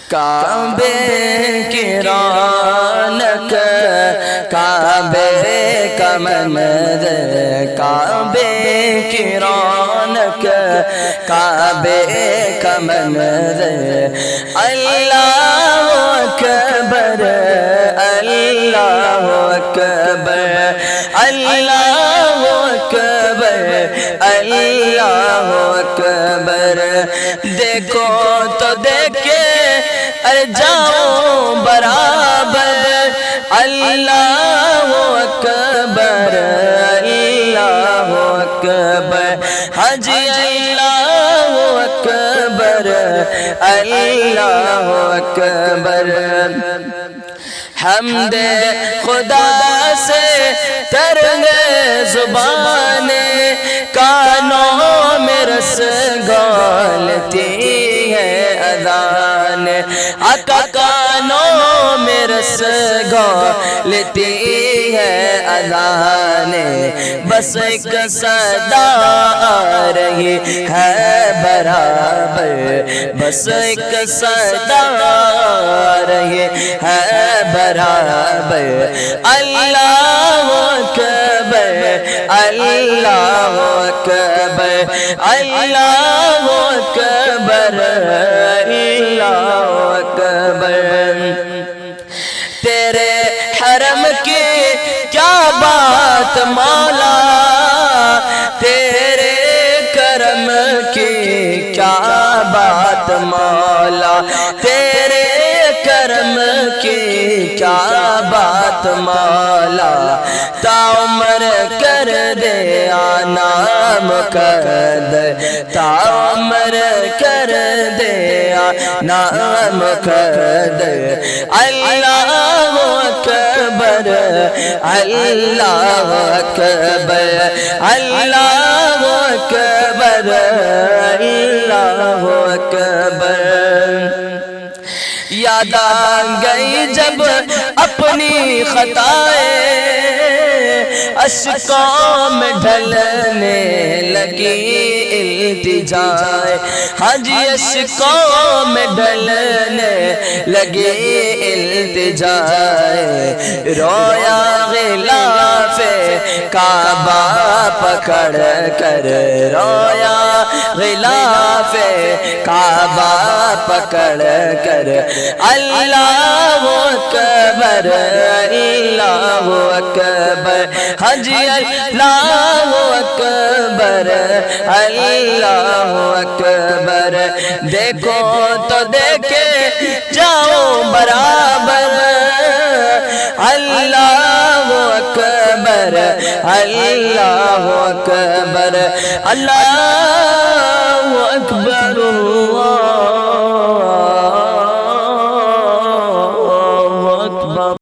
کعبے کی رونق کعبے کا منظر، کعبے کی رونق کعبے کا منظر، اللہ اکبر اللہ اکبر اللہ اکبر اللہ اکبر، دیکھو تو دیکھے جاؤ برابر، اللہ اکبر اللہ اکبر، ہاں جی اللہ اکبر اللہ اکبر، حمد خدا سے ترنگے زبان، کانوں میں رس گالتی ہے اذان، آقا کانوں میں رس گالتی ہے اذان، بس ایک صدا آ رہی ہے برابر، بس ایک صدا آ رہی ہے برابر، اللہ اکبر اللہ اکبر اللہ اکبر اللہ اکبر، تیرے حرم کی کیا بات مولا، تیرے کرم کی کیا بات مولا، تیرے کرم کی کیا بات مولا، تا عمر کر دے آنا مقدر، تا عمر کر دے آنا مقدر، اللہ اکبر اللہ اکبر اللہ اکبر اللہ اکبر، یاد آ گئی جب اپنی خطائیں، اشکوں میں ڈھلنے لگی التجائیں، ہاں جی اشکوں میں ڈھلنے لگی التجائیں، رویا غلاف کعبہ پکڑ کر، رویا غلاف کعبہ پکڑ کر، اللہ اکبر اللہ اکبر، ہاں جی اللہ اکبر اللہ اکبر، دیکھو تو دیکھے جاؤ برابر، اللہ اکبر اللہ اکبر اللہ اکبر اللہ